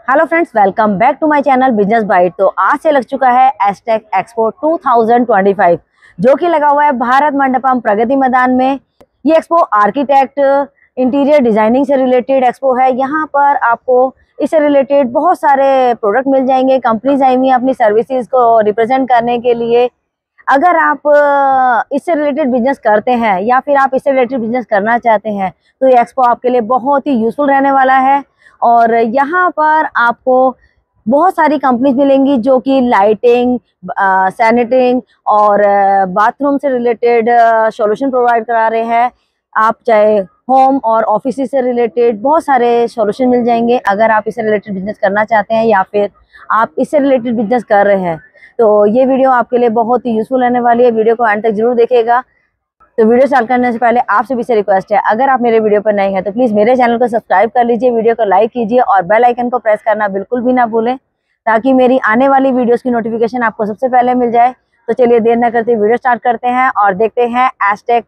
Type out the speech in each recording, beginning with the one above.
Hello friends, welcome back to my channel Business Byte. तो आज से लग चुका है एसटेक एक्सपो 2025 जो कि लगा हुआ है भारत मंडपम प्रगति मैदान में। ये एक्सपो आर्किटेक्ट इंटीरियर डिजाइनिंग से रिलेटेड एक्सपो है। यहाँ पर आपको इससे रिलेटेड बहुत सारे प्रोडक्ट मिल जाएंगे। कंपनीज आई हुई हैं अपनी सर्विसेज को रिप्रेजेंट करने के लिए। अगर आप इससे रिलेटेड बिजनेस करते हैं या फिर आप इससे रिलेटेड बिजनेस करना चाहते हैं तो ये एक्सपो आपके लिए बहुत ही यूजफुल रहने वाला है। और यहाँ पर आपको बहुत सारी कंपनीज मिलेंगी जो कि लाइटिंग, सैनिटरिंग और बाथरूम से रिलेटेड सॉल्यूशन प्रोवाइड करा रहे हैं। आप चाहे होम और ऑफिस से रिलेटेड बहुत सारे सॉल्यूशन मिल जाएंगे। अगर आप इससे रिलेटेड बिजनेस करना चाहते हैं या फिर आप इससे रिलेटेड बिजनेस कर रहे हैं तो ये वीडियो आपके लिए बहुत ही यूजफुल रहने वाली है। वीडियो को एंड तक जरूर देखिएगा। तो वीडियो स्टार्ट करने से पहले आपसे भी से रिक्वेस्ट है, अगर आप मेरे वीडियो पर नए हैं तो प्लीज़ मेरे चैनल को सब्सक्राइब कर लीजिए, वीडियो को लाइक कीजिए और बेल आइकन को प्रेस करना बिल्कुल भी ना भूलें ताकि मेरी आने वाली वीडियोस की नोटिफिकेशन आपको सबसे पहले मिल जाए। तो चलिए देर न करते वीडियो स्टार्ट करते हैं और देखते हैं एसटेक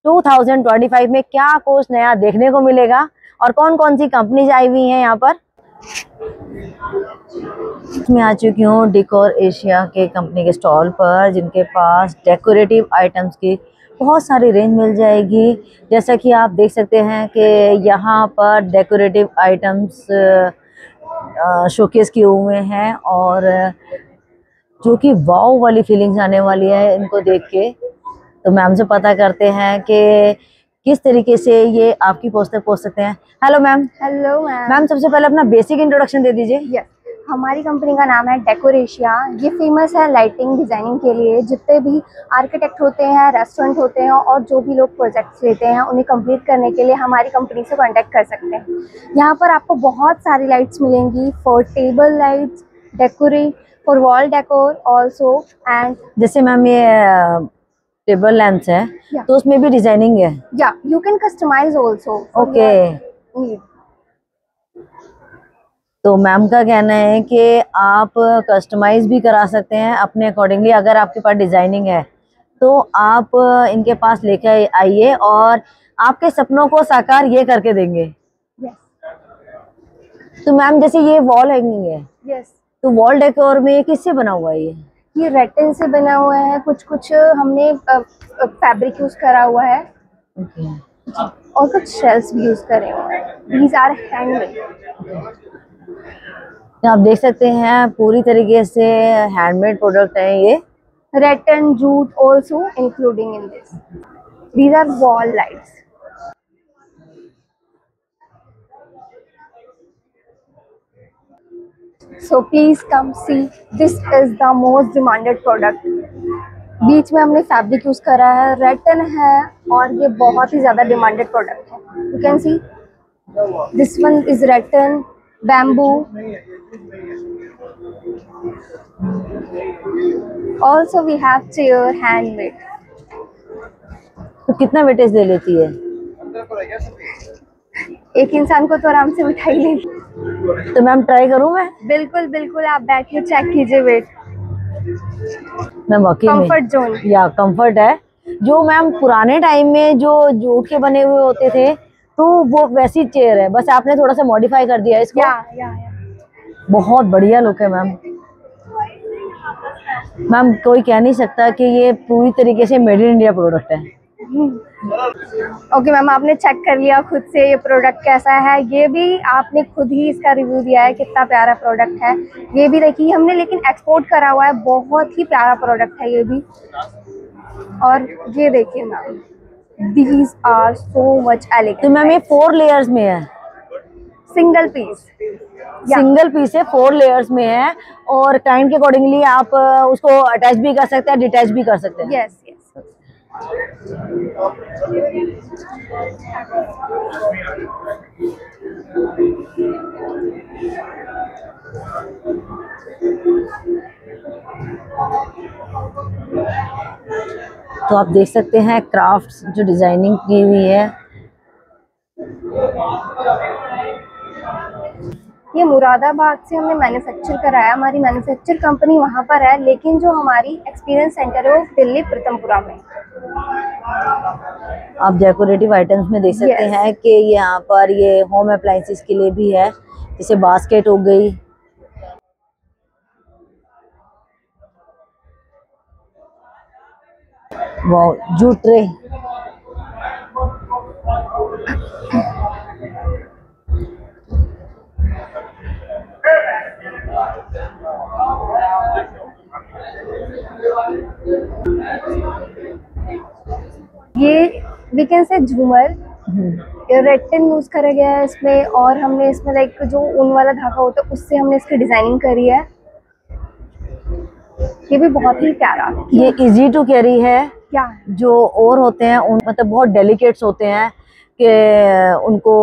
2025 में क्या कुछ नया देखने को मिलेगा और कौन कौन सी कंपनीज आई हुई हैं यहाँ पर। मैं आ चुकी हूँ डेकोर एशिया के कंपनी के स्टॉल पर, जिनके पास डेकोरेटिव आइटम्स की बहुत सारी रेंज मिल जाएगी। जैसा कि आप देख सकते हैं कि यहाँ पर डेकोरेटिव आइटम्स शोकेस किए हुए हैं और जो कि वाव वाली फीलिंग्स आने वाली है इनको देख के। तो मैम से पता करते हैं कि किस तरीके से ये आपकी पोस्ट तक पहुँच सकते हैं। Hello ma'am. Hello ma'am. Ma'am सबसे पहले अपना बेसिक इंट्रोडक्शन दे दीजिए। यस, हमारी कंपनी का नाम है डेकोर एशिया। ये फेमस है लाइटिंग डिजाइनिंग के लिए। जितने भी आर्किटेक्ट होते हैं, रेस्टोरेंट होते हैं और जो भी लोग प्रोजेक्ट्स लेते हैं उन्हें कंप्लीट करने के लिए हमारी कंपनी से कांटेक्ट कर सकते हैं। यहाँ पर आपको बहुत सारी लाइट्स मिलेंगी for table lights, decorate for wall decor also. And जैसे मैम ये टेबल लैंप्स है तो उसमें भी डिजाइनिंग है। या you can customise also. Okay. तो मैम का कहना है कि आप कस्टमाइज भी करा सकते हैं अपने अकॉर्डिंगली। अगर आपके पास डिजाइनिंग है तो आप इनके पास लेकर आइए और आपके सपनों को साकार ये करके देंगे। yes. तो मैम जैसे ये वॉल हैंगिंग है, yes. तो वॉल डेकोर में किससे बना हुआ है? ये रेटिन से बना हुआ है। कुछ हमने फैब्रिक यूज करा हुआ है। okay. और कुछ शेल्स भी यूज करे हुए हैं। These are handmade. आप देख सकते हैं पूरी तरीके से हैंडमेड प्रोडक्ट है ये। Rattan, jute also including in this. These are wall lights. So please come see. This is the most demanded product. बीच में हमने फैब्रिक यूज करा है, रेटिन है और ये बहुत ही ज्यादा डिमांडेड प्रोडक्ट है। You can see this one is rattan, bamboo. Also we have chair handmade. तो कितना वेटेज ले लेती है? एक इंसान को तो आराम से उठाई लेगी। तो मैम ट्राई करूं मैं? बिल्कुल बिल्कुल, आप बैठिए, चेक कीजिए वेट। मैं वाकई में कंफर्ट जोन या कंफर्ट है। जो मैम पुराने टाइम में जो जूट के बने हुए होते थे तो वो वैसी चेयर है, बस आपने थोड़ा सा मॉडिफाई कर दिया इसको। या। बहुत बढ़िया लुक है मैम। मैम कोई कह नहीं सकता कि ये पूरी तरीके से मेड इन इंडिया प्रोडक्ट है। ओके मैम, आपने चेक कर लिया खुद से ये प्रोडक्ट कैसा है। ये भी आपने खुद ही इसका रिव्यू दिया है कितना प्यारा प्रोडक्ट है। ये भी देखिए हमने लेकिन एक्सपोर्ट करा हुआ है। बहुत ही प्यारा प्रोडक्ट है ये भी। और ये देखिए ma'am, these are so much elegant. तो मैम ये 4 लेयर्स में है? Single piece. सिंगल पीस है, 4 लेयर्स में है और क्लाइंट के अकॉर्डिंगली आप उसको अटैच भी कर सकते हैं, डिटैच भी कर सकते हैं। यस। तो आप देख सकते हैं क्राफ्ट्स जो डिजाइनिंग की हुई है। ये मुरादाबाद से हमने मैन्युफैक्चर कराया। हमारी मैन्युफैक्चर कंपनी वहाँ पर है, लेकिन जो हमारी एक्सपीरियंस सेंटर है वो दिल्ली प्रीतमपुरा में। आप डेकोरेटिव आइटम्स में देख सकते हैं कि यहाँ पर ये होम अप्लायंसेस के लिए भी है। जैसे बास्केट हो गई, वो जूट ट्रे, ये वी कैन से झूमर, रेटिन यूज करा गया है इसमें, और हमने इसमें लाइक जो ऊन वाला धागा होता है उससे हमने इसकी डिजाइनिंग करी है। ये भी बहुत ही प्यारा, ये इजी टू कैरी है। क्या जो और होते हैं उन मतलब बहुत डेलिकेट्स होते हैं कि उनको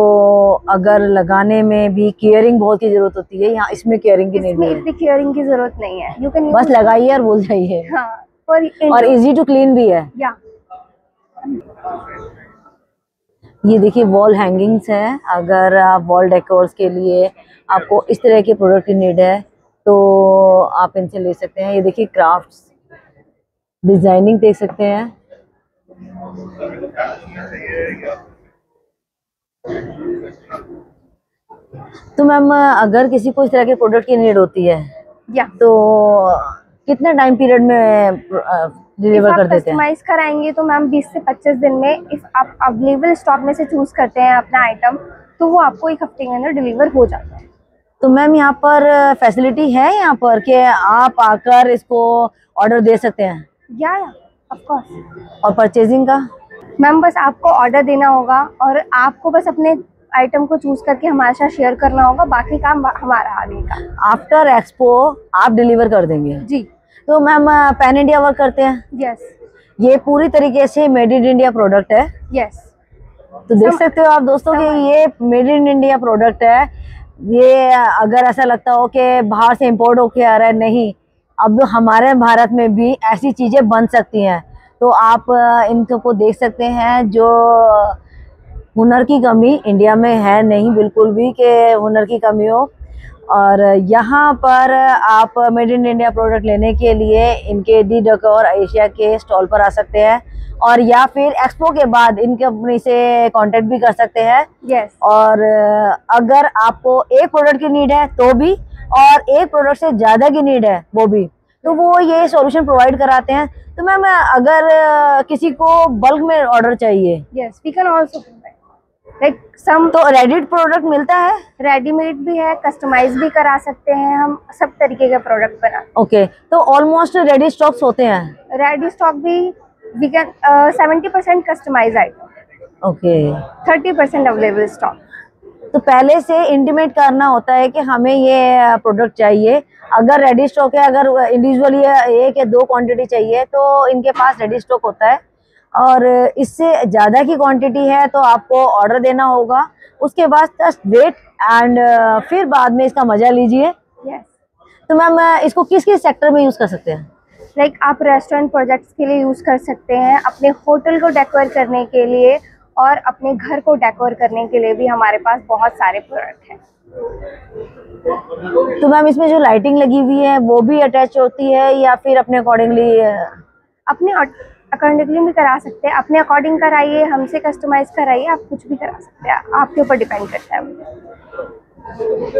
अगर लगाने में भी केयरिंग बहुत की जरूरत होती है, यहाँ इसमें केयरिंग की नहीं इसमें है, इतनी केयरिंग की जरूरत नहीं है, यू कैन बस लगाइए और भूल जाइए। हाँ, और इजी टू क्लीन भी है। या ये देखिए वॉल हैंगिंग्स है, अगर आप वॉल डेकोर्स के लिए आपको इस तरह के प्रोडक्ट की नीड है तो आप इनसे ले सकते हैं। ये देखिए क्राफ्ट्स डिजाइनिंग देख सकते हैं। तो मैम अगर किसी को इस तरह के प्रोडक्ट की नीड होती है या तो कितने टाइम पीरियड में डिलीवर कर देते हैं? कस्टमाइज कराएंगे तो मैम 20 से 25 दिन में, इफ आप अवेलेबल स्टॉक में से चूज करते हैं अपना आइटम तो वो आपको 1 हफ्ते के अंदर डिलीवर हो जाता है। तो मैम यहाँ पर फैसिलिटी है यहाँ पर कि आप आकर इसको ऑर्डर दे सकते हैं? या ऑफ कोर्स। और परचेजिंग का? मैम बस आपको ऑर्डर देना होगा और आपको बस अपने आइटम को चूज करके हमारे साथ शेयर करना होगा, बाकी काम हमारा आगे का। आफ्टर एक्सपो आप डिलीवर कर देंगे? जी। तो मैम पैन इंडिया वर्क करते हैं? यस। ये पूरी तरीके से मेड इन इंडिया प्रोडक्ट है? यस। तो देख सकते हो आप दोस्तों कि ये मेड इन इंडिया प्रोडक्ट है। ये अगर ऐसा लगता हो कि बाहर से इंपोर्ट होके आ रहा है, नहीं, अब हमारे भारत में भी ऐसी चीजें बन सकती हैं। तो आप इनको देख सकते हैं। जो हुनर की कमी इंडिया में है नहीं बिल्कुल भी कि हुनर की कमी हो, और यहाँ पर आप मेड इन इंडिया प्रोडक्ट लेने के लिए इनके डी डेकोर एशिया के स्टॉल पर आ सकते हैं, और या फिर एक्सपो के बाद इन कंपनी से कांटेक्ट भी कर सकते हैं। यस। और अगर आपको एक प्रोडक्ट की नीड है तो भी, और एक प्रोडक्ट से ज़्यादा की नीड है वो भी, तो वो ये सॉल्यूशन प्रोवाइड कराते हैं। तो मैम अगर किसी को बल्क में ऑर्डर चाहिए, yes we can also like some, तो रेडीमेड प्रोडक्ट मिलता है? रेडीमेड भी है, कस्टमाइज भी करा सकते हैं हम, सब तरीके के प्रोडक्ट बना। ओके, तो ऑलमोस्ट रेडी स्टॉक्स होते हैं? रेडी स्टॉक भी we can 70% customize item, okay, 30% available stock. तो पहले से इंटीमेट करना होता है कि हमें ये प्रोडक्ट चाहिए। अगर रेडी स्टॉक है, अगर इंडिविजुअली एक या 2 क्वांटिटी चाहिए तो इनके पास रेडी स्टॉक होता है, और इससे ज़्यादा की क्वांटिटी है तो आपको ऑर्डर देना होगा। उसके बाद जस्ट वेट एंड फिर बाद में इसका मज़ा लीजिए। यस। तो मैम इसको किस किस सेक्टर में यूज़ कर सकते हैं? लाइक आप रेस्टोरेंट प्रोजेक्ट्स के लिए यूज़ कर सकते हैं, अपने होटल को डेकोर करने के लिए, और अपने घर को डेकोर करने के लिए भी हमारे पास बहुत सारे प्रोडक्ट हैं। तो मैम इसमें जो लाइटिंग लगी हुई है वो भी अटैच होती है या फिर अपने अकॉर्डिंगली? अपने अकॉर्डिंगली भी करा सकते हैं, अपने अकॉर्डिंग कराइए, हमसे कस्टमाइज कराइए, आप कुछ भी करा सकते हैं, आपके ऊपर डिपेंड करता है।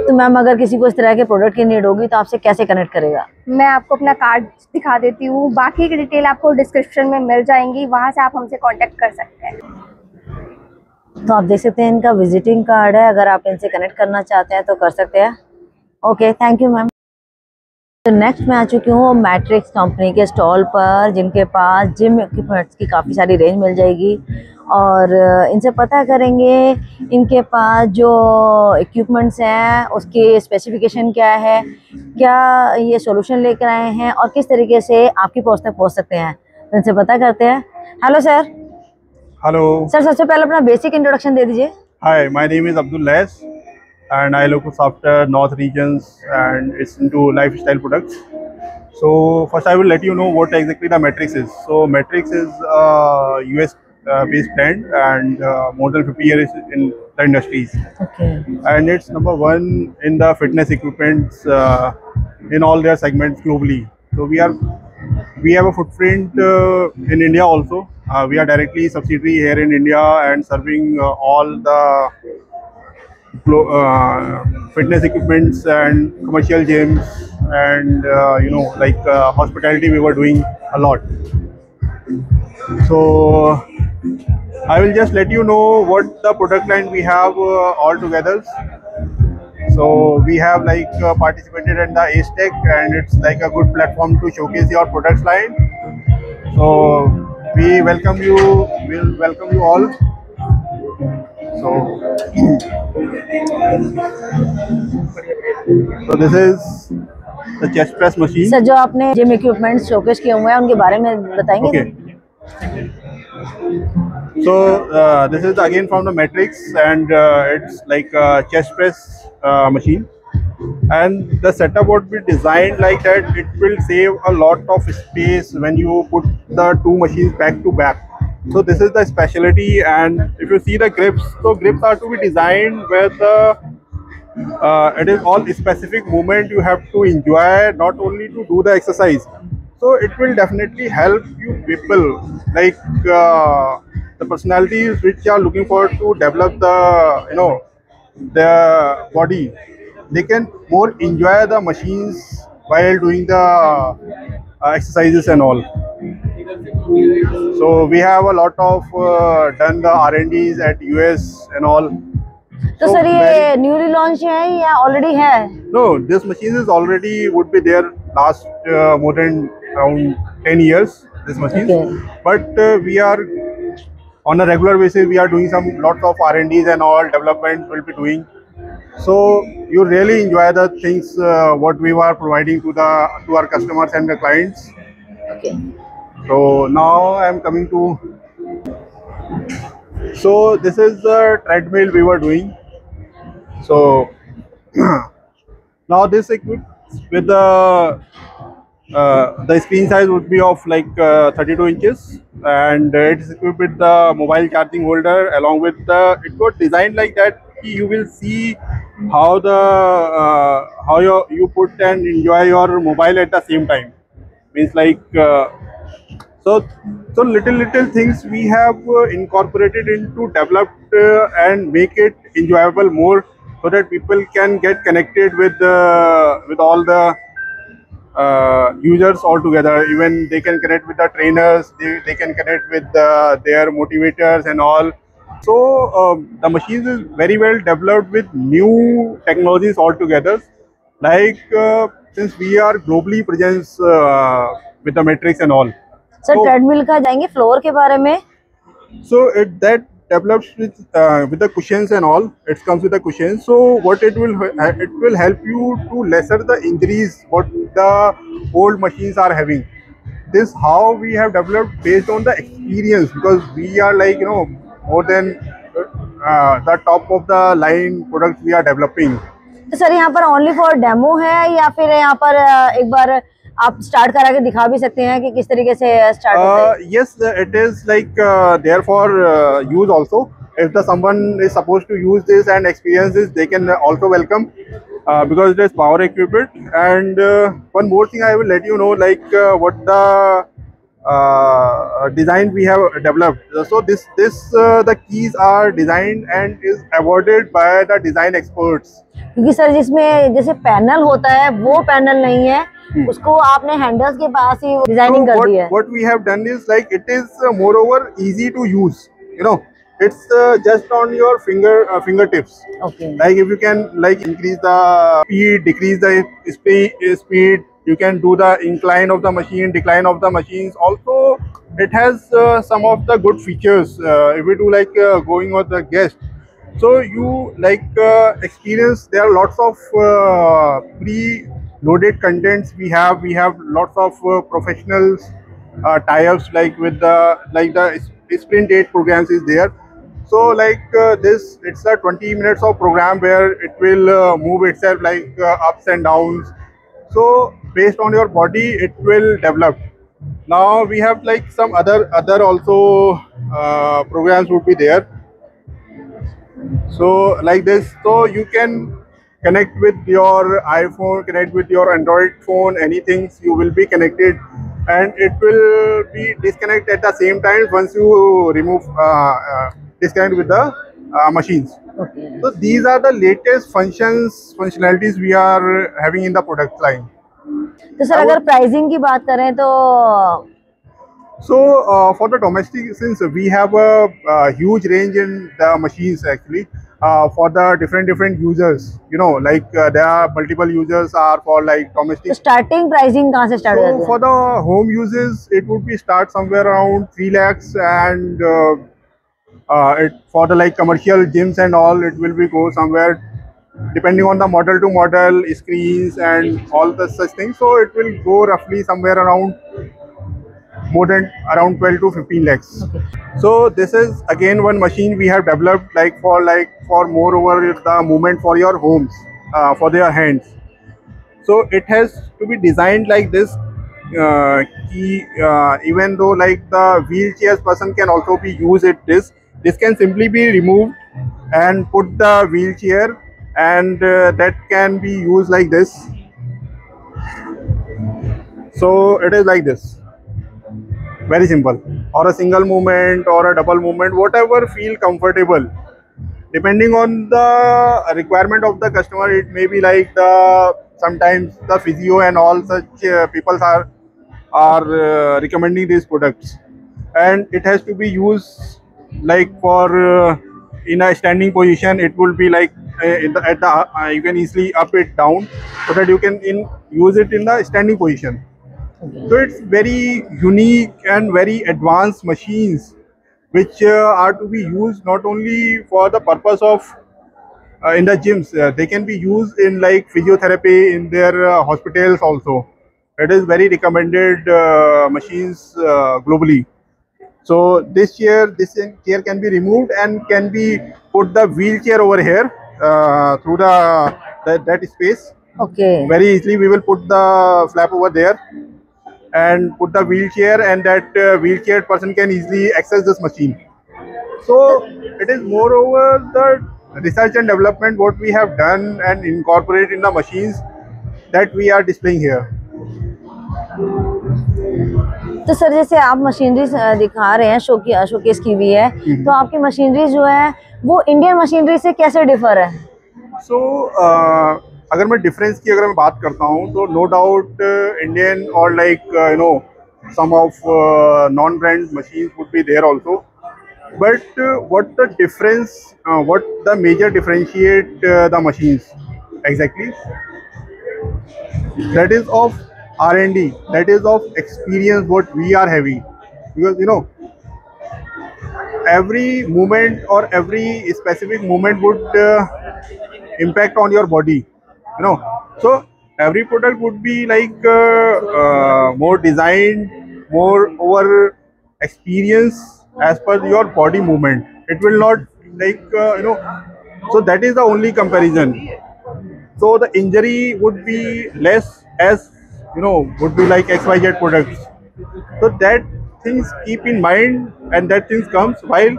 तो मैम अगर किसी को इस तरह के प्रोडक्ट की नीड होगी तो आपसे कैसे कनेक्ट करेगा? मैं आपको अपना कार्ड दिखा देती हूँ, बाकी की डिटेल आपको डिस्क्रिप्शन में मिल जाएंगी, वहाँ से आप हमसे कांटेक्ट कर सकते हैं। तो आप देख सकते हैं इनका विजिटिंग कार्ड है, अगर आप इनसे कनेक्ट करना चाहते हैं तो कर सकते हैं। Okay, thank you ma'am. तो नेक्स्ट मैं आ चुकी हूँ मैट्रिक्स कंपनी के स्टॉल पर, जिनके पास जिम इक्विपमेंट्स की काफ़ी सारी रेंज मिल जाएगी, और इनसे पता करेंगे इनके पास जो इक्विपमेंट्स हैं उसके स्पेसिफिकेशन क्या है, क्या ये सॉल्यूशन लेकर आए हैं और किस तरीके से आपकी पहुँच तक पहुँच सकते हैं। तो इनसे पता करते हैं। Hello sir. हेलो सर, सबसे पहले अपना बेसिक इंट्रोडक्शन दे दीजिए। Hi, my name is Abdul Lais and I look after North regions and it's into lifestyle products. So first I will let you know what exactly the Matrix is. So Matrix is a US based brand and more than 50 years in the industries. Okay. And it's number 1 in the fitness equipments in all their segments globally. So we have a footprint in India also. We are directly subsidiary here in India and serving all the fitness equipments and commercial gyms, and hospitality we were doing a lot. So I will just let you know what the product line we have all together. So we have participated in the ACE-Tech, and it's like a good platform to showcase your product line. So we welcome you. We'll welcome you all. So, so this is the chest press machine. Sir जो आपने gym equipments showcase किए हुए हैं उनके बारे में बताएंगे? Okay. So this is again from the Matrix, and it's like a chest press machine. And the setup would be designed like that. It will save a lot of space when you put the two machines back to back. So this is the specialty. And if you see the grips, so grips are to be designed where the it is all specific movement you have to enjoy, not only to do the exercise. So it will definitely help you people like the personalities which are looking forward to develop the the body. They can more enjoy the machines while doing the exercises and all. So we have a lot of done the R&Ds at US and all. तो sir ये newly launch है या already है? No, this machine is already would be there last more than around 10 years. This machine, Okay. but we are on a regular basis. We are doing some lots of R&Ds and all development will be doing. So you really enjoy the things what we were providing to our customers and the clients. Okay. So now I am coming to. So this is the treadmill we were doing. So now this equipped with the screen size would be of like 32 inches, and it's equipped with the mobile charging holder along with the. It got designed like that. You will see how you put and enjoy your mobile at the same time. Means like so little things we have incorporated into developed and make it enjoyable more, so that people can get connected with all the users all together. Even they can connect with the trainers, they can connect with their motivators and all. So the machines is very well developed with new technologies altogether. Like since we are globally present with the Matrix and all. Sir So- treadmill का जाएंगे floor के बारे में? So that develops with the cushions and all. It comes with the cushions. So what it will help you to lesser the injuries what the old machines are having. This how we have developed based on the experience, because we are like more than the top of the line products we are developing. तो sir यहाँ पर only for demo है या फिर यहाँ पर एक बार आप स्टार्ट करा के दिखा भी सकते हैं कि किस तरीके से स्टार्ट होता है? Yes, it is like there for use also. If someone is supposed to use this and experience this, they can also welcome because it is power equipped. And one more thing I will let you know, like what the design we have developed. So this the keys are designed and is awarded by the design experts. क्योंकि sir जिसमें जैसे panel होता है वो panel नहीं है, उसको आपने हैंडल्स के पास ही डिजाइनिंग कर दी है. What we have done is like it is moreover easy to use. It's just on your fingertips. Okay. Like if you can like increase the speed, decrease the speed, you can do the incline of the machine, decline of the machines. Also, it has some of the good features. If we do like going with the guest, so you like experience. There are lots of pre-loaded contents we have. We have lots of professionals tie-ups like with the Sprint 8 programs is there. So like this, it's a 20 minutes of program where it will move itself like ups and downs. So based on your body, it will develop. Now we have like some other also programs would be there. So like this, so you can connect with your iPhone, connect with your Android phone, anything you will be connected, and it will be disconnect at the same time once you remove disconnect with the machines. Okay. So these are the latest functionalities we are having in the product line. तो sir अगर pricing की बात करें तो So for the domestic, since we have a huge range in the machines actually for the different users, you know, like there are multiple users are for like domestic. Starting pricing कहाँ से start हो So जाती for है? the home uses, it would be start somewhere around 3 lakhs, and for the like commercial gyms and all, it will be go somewhere depending on the model to model, screens and all the such things. So it will go roughly somewhere around more than around 12 to 15 lakhs. So this is again one machine we have developed like for moreover the movement for your homes, for their hands. So it has to be designed like this. Even though like the wheelchairs person can also be used it this can simply be removed and put the wheelchair, and that can be used like this. So it is like this, very simple, or a single movement or a double movement, whatever feel comfortable depending on the requirement of the customer. It may be like the sometimes the physio and all such people are recommending these products, and it has to be used like for in a standing position. It will be like at the you can easily up it down so that you can use it in the standing position. So it's very unique and very advanced machines which are to be used not only for the purpose of in the gyms. They can be used in like physiotherapy in their hospitals also. It is very recommended machines globally. So this chair can be removed and can be put the wheelchair over here through that space. Okay. Very easily we will put the flap over there and put the wheelchair, and that wheelchair person can easily access this machine. So it is moreover the research and development what we have done and incorporate in the machines that we are displaying here. तो sir जैसे आप machinery दिखा रहे हैं showcase की हुई है, तो आपकी मशीनरी जो है वो इंडियन मशीनरी से कैसे डिफर है? सो अगर मैं डिफरेंस की अगर मैं बात करता हूँ तो नो डाउट इंडियन और like you know some of non brand machines would be there also, but what the difference, what the major differentiate the machines exactly, that is of R&D, that is of experience what we are having, because you know every movement or every specific movement would impact on your body, you know. So every product would be like more designed, more over experience as per your body movement. It will not like you know, so that is the only comparison. So the injury would be less, as you know, would be like XYZ products. So that things keep in mind, and that things comes while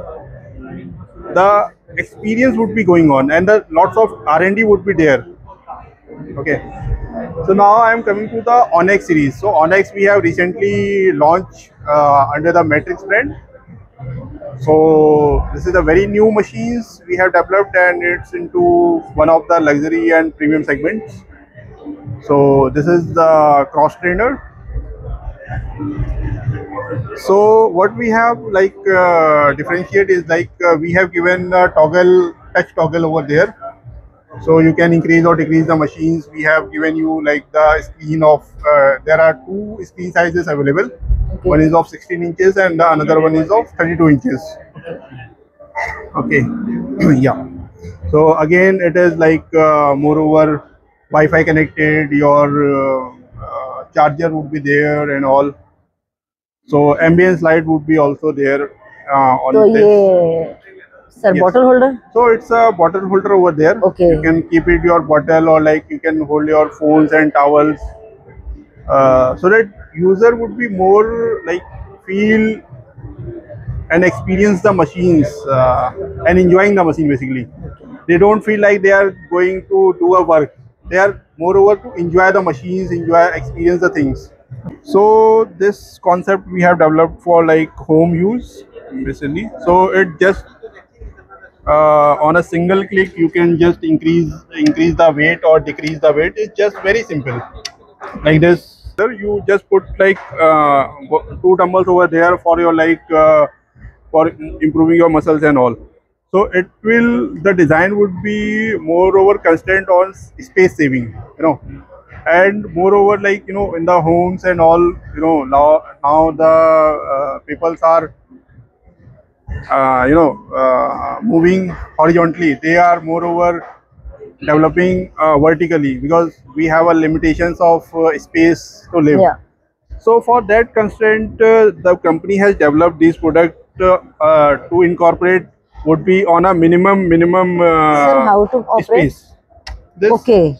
the experience would be going on, and the lots of R&D would be there. Okay, so now I am coming to the Onyx series. So Onyx we have recently launched under the Matrix brand. So this is a very new machines we have developed, and it's into one of the luxury and premium segments. So this is the cross trainer. So what we have like differentiate is like we have given a touch toggle over there, so you can increase or decrease the machines. We have given you like the screen of there are two screen sizes available. Okay. One is of 16 inches and the another one is of 32 inches. Okay. Yeah, so again it is like moreover Wi-Fi connected, your charger would be there and all. So ambience light would be also there on तो this. ये sir Yes. Bottle holder? So it's a bottle holder over there. Okay. You can keep it your bottle, or like you can hold your phones and towels, so that user would be more like feel and experience the machines and enjoying the machine basically. They don't feel like they are going to do a work. They are moreover to enjoy the machines, experience the things. So this concept we have developed for like home use basically. So it just on a single click you can just increase the weight or decrease the weight. It's just very simple, like this. Sir, you just put like 2 dumbbells over there for your for improving your muscles and all. So it will, the design would be moreover constant on space saving, you know. And moreover, like, you know, in the homes and all, you know, now the peoples are moving horizontally. They are moreover developing vertically, because we have a limitations of space to live. Yeah. So for that constraint, the company has developed this product to incorporate would be on a minimum Sir, how to operate? space. This, Okay.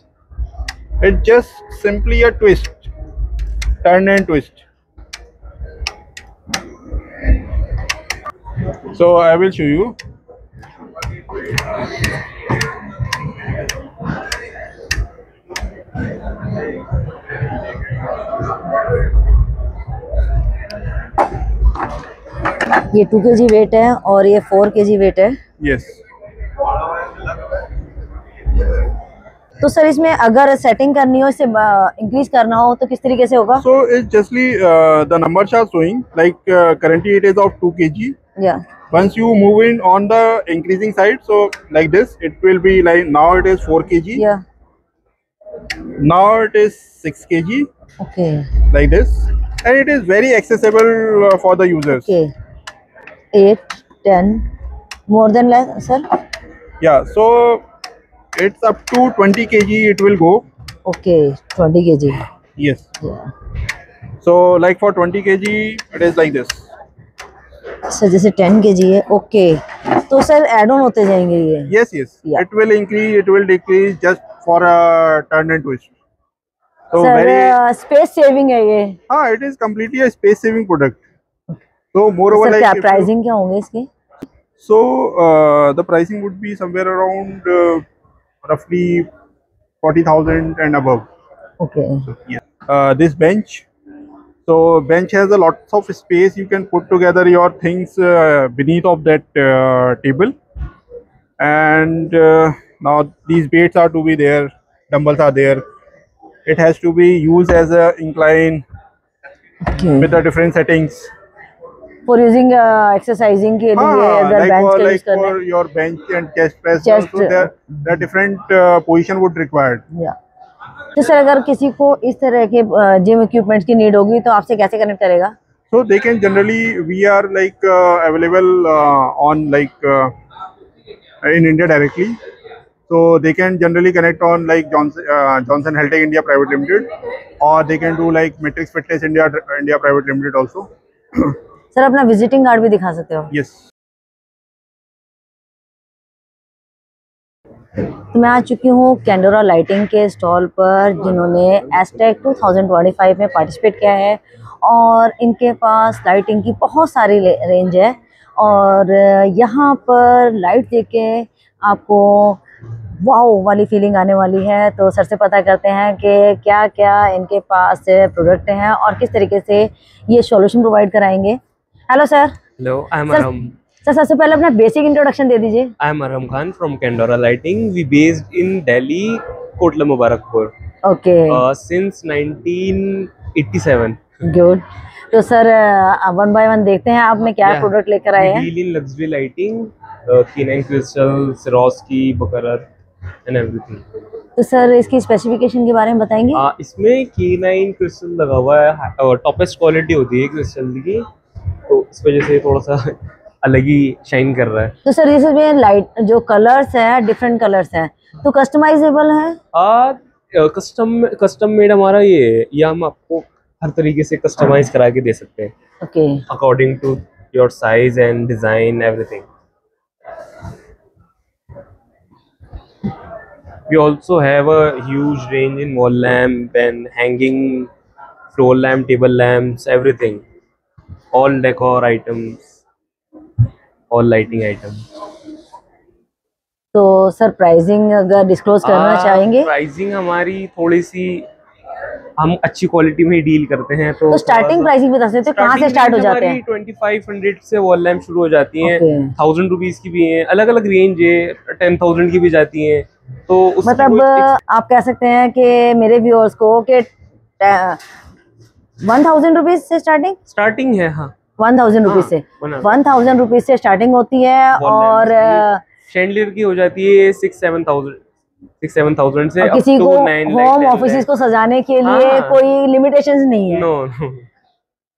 it's just simply a twist, turn and twist. So I will show you. ये 2 kg wait है और ये 4 kg wait है। Yes. तो sir इसमें अगर setting करनी हो, इसे इंक्रीज करना हो तो किस तरीके से होगा? So it's justly the numbers are showing like currently it is of 2 kg. या Once you move in on the increasing side, so like this, it will be like now it is 4 kg. या Now it is 6 kg, okay like this, and it is very accessible for the users. Okay 8 10 more than less sir? Yeah, so it's up to 20 kg it will go. Okay 20 kg। Yes. या So like for 20 kg it is like this. Sir जैसे 10 kg है, okay. तो sir add on होते जाएंगे ये? Yes, yes. Yeah. It will increase, it will decrease just for a turn and twist. So sir very, space saving है ये? it is completely a space saving product. So moreover, sir like क्या if you- pricing क्या होंगे इसके? so the pricing would be somewhere around roughly 40,000 and above. Okay Yeah. This bench. So bench has a lot of space. You can put together your things beneath of that table. And now these weights are to be there. Dumbbells are there. It has to be used as a incline okay with the different settings. For using exercising के लिए अगर Like bench for का use like करना for your bench and chest press. Chest, So there different position would required. है या तो sir अगर किसी को इस तरह के जिम इक्विपमेंट्स की नीड होगी तो आपसे कैसे कनेक्ट करेगा? So they can generally, we are like available on like in India directly. So they can generally connect on like Johnson Healthtech India Private Limited, or they can do like Matrix Fitness India Private Limited also. Sir अपना visiting card भी दिखा सकते हो? Yes. तो मैं आ चुकी हूँ कैंडोरा lighting के स्टॉल पर, जिन्होंने एस्टेक 2025 में पार्टिसिपेट किया है और इनके पास लाइटिंग की बहुत सारी रेंज है। और यहाँ पर लाइट देख के आपको वाओ वाली फीलिंग आने वाली है। तो सर से पता करते हैं कि क्या क्या इनके पास प्रोडक्ट हैं और किस तरीके से ये सॉल्यूशन प्रोवाइड कराएंगे। Hello sir. Hello, I'm Sir, Aram. Sir सबसे पहले अपना बेसिक इंट्रोडक्शन दे दीजिए। I'm Aram Khan from Candora Lighting. We based in Delhi, Kotla Mubarakpur. Okay Since 1987. Good. तो सर वन बाय वन देखते हैं आपने क्या Yeah. प्रोडक्ट लेकर आए We हैं। deal in luxury lighting, K9 crystal, Swarovski, Bakarat, and everything. तो sir इसकी स्पेसिफिकेशन के बारे में बताएंगे? इसमें K9 crystal लगा हुआ है और टॉपेस्ट क्वालिटी होती है क्रिस्टल की, तो इस वजह से थोड़ा सा अलग ही शाइन कर रहा है। तो सर इसमें लाइट जो कलर्स हैं डिफरेंट कलर्स हैं, तो कस्टमाइजेबल है? कस्टम मेड हमारा ये हम आपको हर तरीके से कस्टमाइज करा के दे सकते हैं okay according to your size and design, everything. We also have a huge range in wall lamp and hanging floor lamp, table lamps, everything. All decor items, all lighting items. तो sir pricing अगर disclose करना चाहेंगे? Pricing हमारी थोड़ी सी हम अच्छी quality में ही deal करते हैं। तो स्टार्टिंग प्राइसिंग बता सकते हो, कहाँ से स्टार्ट हो जाते हैं? 2500 से वॉल लैम्प शुरू हो जाती हैं। Okay. 1000 रुपीज की भी हैं, अलग अलग रेंज है, 10,000 की भी जाती हैं। तो मतलब आप कह सकते हैं कि मेरे व्यूअर्स को कि 1000 रुपीज से स्टार्टिंग है। हाँ 1000 रुपीज से 1000 रुपीज से स्टार्टिंग होती है। और शैंडलियर की हो जाती है 6-7,000 से। किसी को होम ऑफिस को सजाने के लिए कोई लिमिटेशंस नहीं है। नो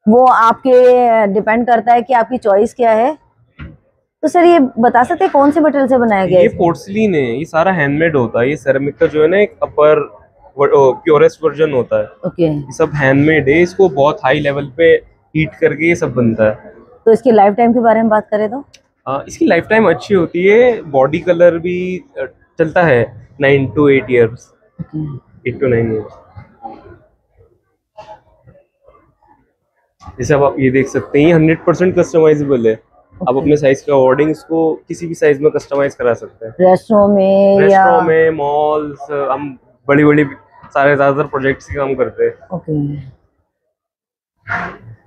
वो आपके डिपेंड करता है कि आपकी चॉइस क्या है। तो सर ये बता सकते हैं कौन से मटेरियल से बनाया गया है? ये पोर्सलिन है, ये सारा हैंडमेड होता है। ये सेरेमिक का जो है ना एक अपर प्योरेस्ट वर्जन होता है। ओके। ये सब हैंडमेड है, इसको बहुत हाई लेवल पे हीट करके ये सब बनता है। तो इसकी लाइफ टाइम के बारे में बात करें तो इसकी लाइफ टाइम अच्छी होती है। बॉडी कलर भी चलता है 9 to 8 years, 8 to 9 years। जैसे अब आप ये देख सकते हैं, ये 100% कस्टमाइजेबल है। आप अपने साइज के अकॉर्डिंग इसको किसी भी साइज में कस्टमाइज करा सकते हैं। रेस्टोरेंट में, मॉल्स, हम बड़ी बड़ी सारे ज्यादातर प्रोजेक्ट्स के काम करते हैं। ओके।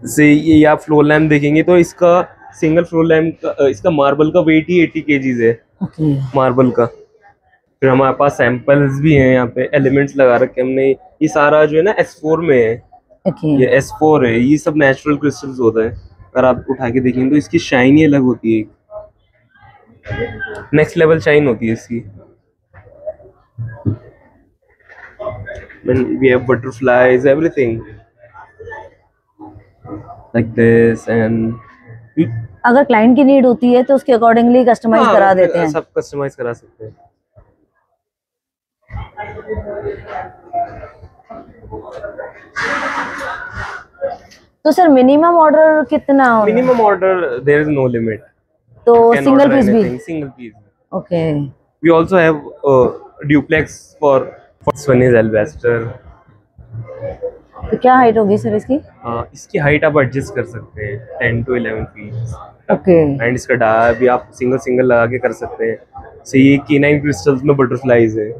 जैसे ये आप फ्लोर लैम्प देखेंगे तो इसका सिंगल फ्लोर लैम्प का, इसका मार्बल का वेट ही 80 kgs है। मार्बल का। फिर हमारे पास सैंपल्स भी हैं, यहाँ पे एलिमेंट्स लगा रखे हमने। ये सारा जो है ना S4 में है। ये S4 है, ये सब नेचुरल क्रिस्टल्स होता है। अगर आप उठा के देखेंगे तो इसकी शाइन ही अलग होती है, नेक्स्ट लेवल शाइन होती है इसकी। We have butterflies, everything like this, and अगर क्लाइंट की नीड होती है तो उसके अकॉर्डिंगली कस्टमाइज करा देते हैं। सब कस्टमाइज करा सकते हैं। तो सर मिनिमम ऑर्डर कितना? Minimum order there is no limit. तो सिंगल पीस भी? Single piece. Okay. We also have duplex for one is एल्वेस्टर। तो क्या हाइट होगी सर इसकी? इसकी हाइट आप एडजस्ट कर सकते हैं 10 to 11 फीट। ओके। एंड इसका डाया भी आप सिंगल लगा के कर सकते हैं। सो ये K9 क्रिस्टल्स में बटरफ्लाईज है।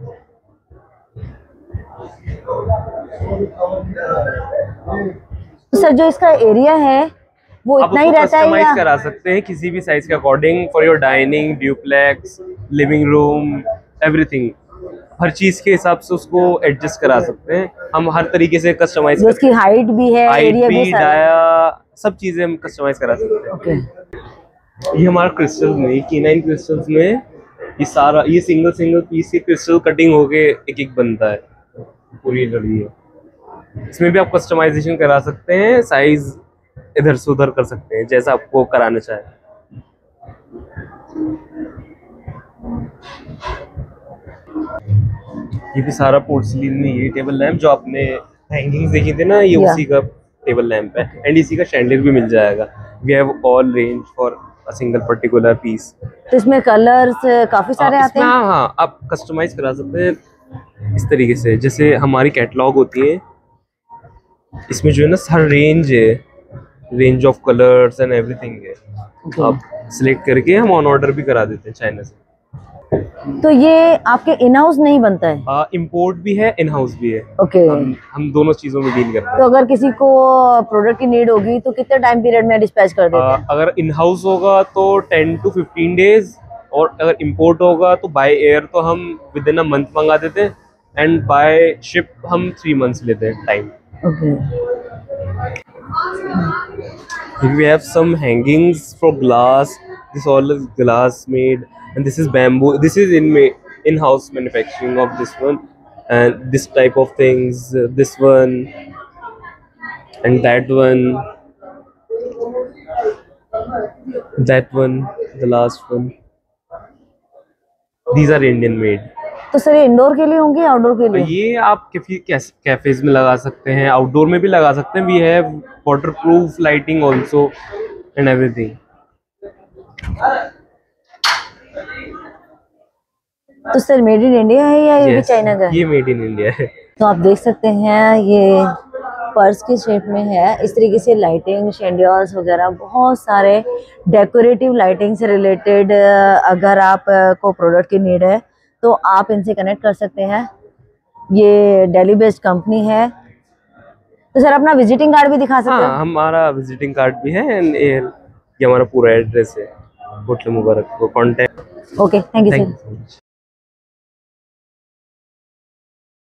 तो सर जो इसका एरिया है वो इतना ही रहता है या कस्टमाइज करा सकते हैं किसी भी साइज के according, for your dining, duplex, living room, everything. हर चीज के हिसाब से उसको एडजस्ट करा सकते हैं हम, हर तरीके से कस्टमाइज। उसकी हाइट भी है, एरिया भी, डाया, सब चीजें हम कस्टमाइज करा सकते हैं। ओके। ये हमारा क्रिस्टल में, K9 क्रिस्टल्स में ये सारा, ये सिंगल पीस के क्रिस्टल कटिंग होके एक बनता है पूरी लड़ी है। इसमें भी आप कस्टमाइजेशन करा सकते हैं, साइज इधर से उधर कर सकते हैं जैसा आपको कराना चाहे। ये भी सारा पोर्सलिन में, ये टेबल लैंप जो आपने हैंगिंग्स देखी थी ना, ये उसी का टेबल लैंप है। एंड इसी का शैंडलियर भी मिल जाएगा। We have all range for a single particular piece. तो इसमें कलर्स काफी सारे आते हैं? हाँ, आप कस्टमाइज करा सकते हैं इस तरीके से। जैसे हमारी कैटलॉग होती है, इसमें जो है ना हर रेंज है, range of colours and everything है। आप सिलेक्ट करके हम ऑन ऑर्डर भी करा देते हैं चाइना से। तो ये आपके इन हाउस नहीं बनता है? इंपोर्ट भी है, इन हाउस भी है। ओके। हम दोनों चीजों में डील करते हैं। तो अगर किसी को प्रोडक्ट की नीड होगी तो कितने टाइम पीरियड में डिस्पैच कर देते हैं? अगर इन हाउस होगा तो 10 to 15 डेज, और अगर इंपोर्ट होगा तो बाय एयर तो हम विद इन अ मंथ मंगा देते हैं, एंड बाय शिप हम 3 months लेते हैं time. Okay. We have some hangings for glass. This all is glass made, and this is bamboo. This is in-house manufacturing of this one, and this type of things. This one and that one, the last one. These are Indian made. तो sir ये indoor के लिए होंगे, outdoor के लिए? ये आप cafes में लगा सकते हैं, आउटडोर में भी लगा सकते हैं। We have waterproof lighting also and everything. तो सर मेड इन इंडिया है या ये भी चाइना का है? ये मेड इन इंडिया है। तो आप देख सकते हैं ये पर्स की शेप में है। इस तरीके से लाइटिंग, शैंडियर्स वगैरह, बहुत सारे डेकोरेटिव लाइटिंग से रिलेटेड अगर आप को प्रोडक्ट की नीड है तो आप इनसे कनेक्ट कर सकते हैं। ये दिल्ली बेस्ड कंपनी है तो सर अपना विजिटिंग कार्ड भी दिखा सकते हाँ, हो? हमारा विजिटिंग कार्ड भी है एंड ये हमारा पूरा एड्रेस है होटल मुबारक को contact. Okay, thank you thank sir. You so much.